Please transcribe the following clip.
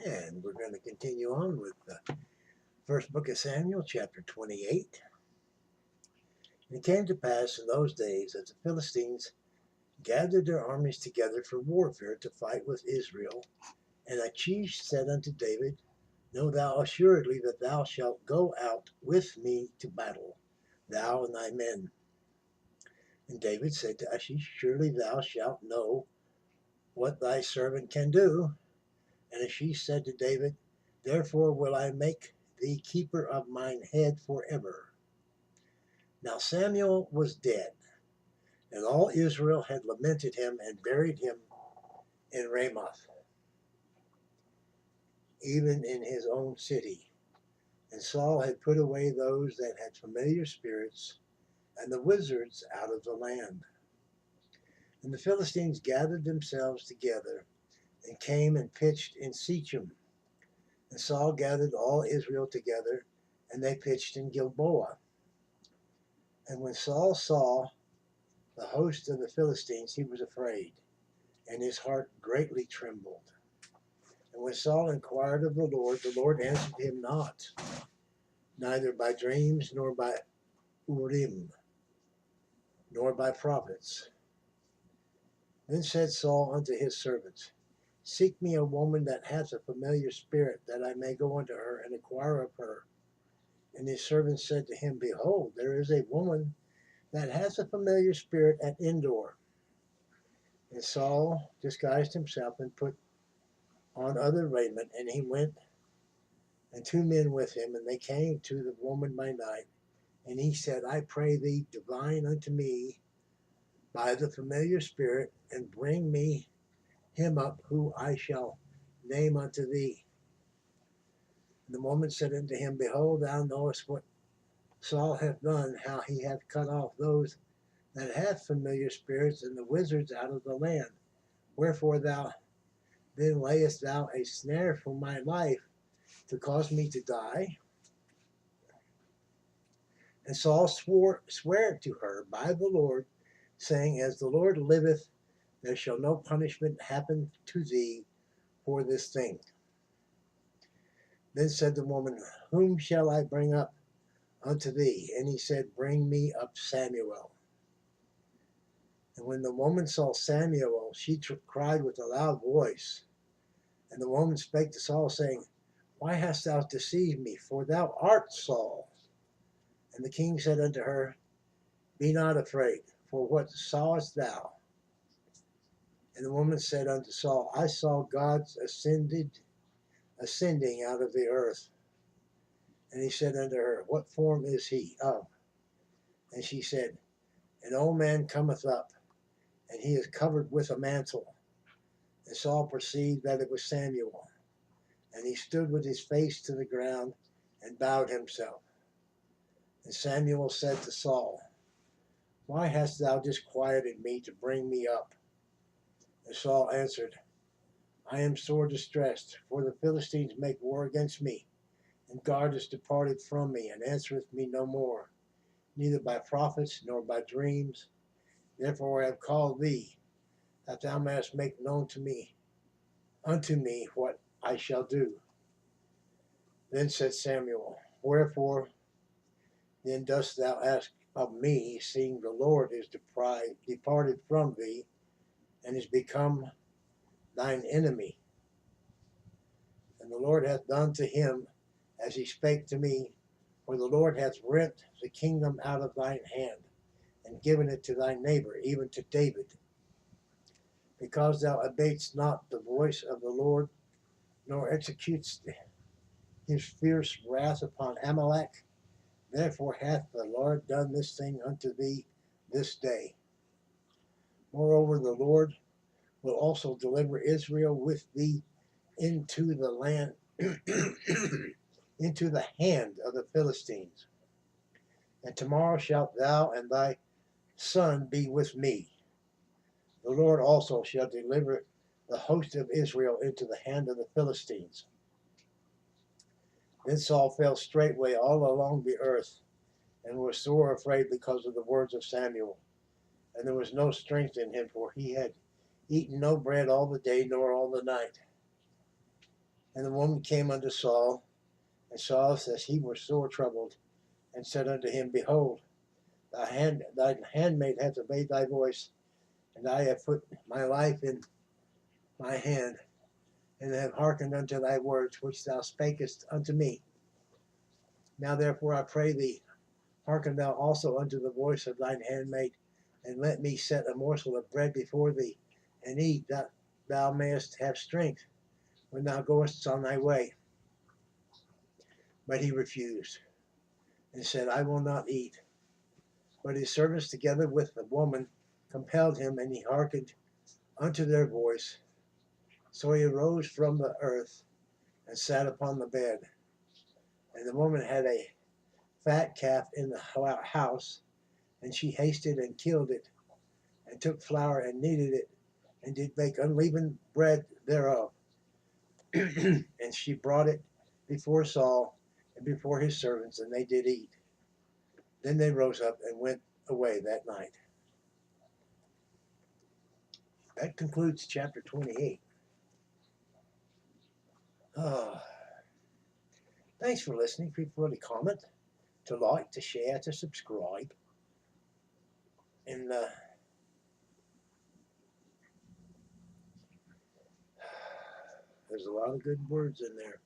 And we're going to continue on with the first book of Samuel, chapter 28. And it came to pass in those days that the Philistines gathered their armies together for warfare to fight with Israel. And Achish said unto David, Know thou assuredly that thou shalt go out with me to battle, thou and thy men. And David said to Achish, Surely thou shalt know what thy servant can do. And Achish said to David, Therefore will I make thee keeper of mine head forever. Now Samuel was dead, and all Israel had lamented him and buried him in Ramoth, even in his own city. And Saul had put away those that had familiar spirits and the wizards out of the land. And the Philistines gathered themselves together and came and pitched in Shechem. And Saul gathered all Israel together, and they pitched in Gilboa. And when Saul saw the host of the Philistines, he was afraid, and his heart greatly trembled. And when Saul inquired of the Lord answered him not, neither by dreams, nor by Urim, nor by prophets. Then said Saul unto his servants, Seek me a woman that hath a familiar spirit, that I may go unto her and inquire of her. And his servants said to him, Behold, there is a woman that has a familiar spirit at Endor. And Saul disguised himself and put on other raiment, and he went, and 2 men with him, and they came to the woman by night. And he said, I pray thee, divine unto me by the familiar spirit, and bring me him up, who I shall name unto thee. And the woman said unto him, Behold, thou knowest what Saul hath done, how he hath cut off those that have familiar spirits and the wizards out of the land. Wherefore then layest thou a snare for my life, to cause me to die? And Saul swore to her by the Lord, saying, As the Lord liveth, there shall no punishment happen to thee for this thing. Then said the woman, Whom shall I bring up unto thee? And he said, Bring me up Samuel. And when the woman saw Samuel, she cried with a loud voice. And the woman spake to Saul, saying, Why hast thou deceived me? For thou art Saul. And the king said unto her, Be not afraid, for what sawest thou? And the woman said unto Saul, I saw God ascending out of the earth. And he said unto her, What form is he of? And she said, An old man cometh up, and he is covered with a mantle. And Saul perceived that it was Samuel. And he stood with his face to the ground and bowed himself. And Samuel said to Saul, Why hast thou disquieted me to bring me up? And Saul answered, I am sore distressed, for the Philistines make war against me, and God is departed from me, and answereth me no more, neither by prophets nor by dreams. Therefore I have called thee, that thou mayest make known unto me what I shall do. Then said Samuel, Wherefore then dost thou ask of me, seeing the Lord is departed from thee, and is become thine enemy? And the Lord hath done to him as he spake to me, for the Lord hath rent the kingdom out of thine hand, and given it to thy neighbor, even to David. Because thou abatest not the voice of the Lord, nor executest his fierce wrath upon Amalek, therefore hath the Lord done this thing unto thee this day. Moreover, the Lord will also deliver Israel with thee into the land, into the hand of the Philistines. And tomorrow shalt thou and thy son be with me. The Lord also shall deliver the host of Israel into the hand of the Philistines. Then Saul fell straightway all along the earth, and was sore afraid because of the words of Samuel. And there was no strength in him, for he had eaten no bread all the day nor all the night. And the woman came unto Saul, and Saul says he was sore troubled, and said unto him, Behold, thine handmaid hath obeyed thy voice, and I have put my life in my hand, and have hearkened unto thy words which thou spakest unto me. Now therefore I pray thee, hearken thou also unto the voice of thine handmaid, and let me set a morsel of bread before thee, and eat, that thou mayest have strength when thou goest on thy way. But he refused, and said, I will not eat. But his servants together with the woman compelled him, and he hearkened unto their voice. So he arose from the earth, and sat upon the bed. And the woman had a fat calf in the house, and she hasted and killed it, and took flour and kneaded it, and did bake unleavened bread thereof. And she brought it before Saul and before his servants, and they did eat. Then they rose up and went away that night. That concludes chapter 28. Oh, thanks for listening. People to comment, to like, to share, to subscribe. And there's a lot of good words in there.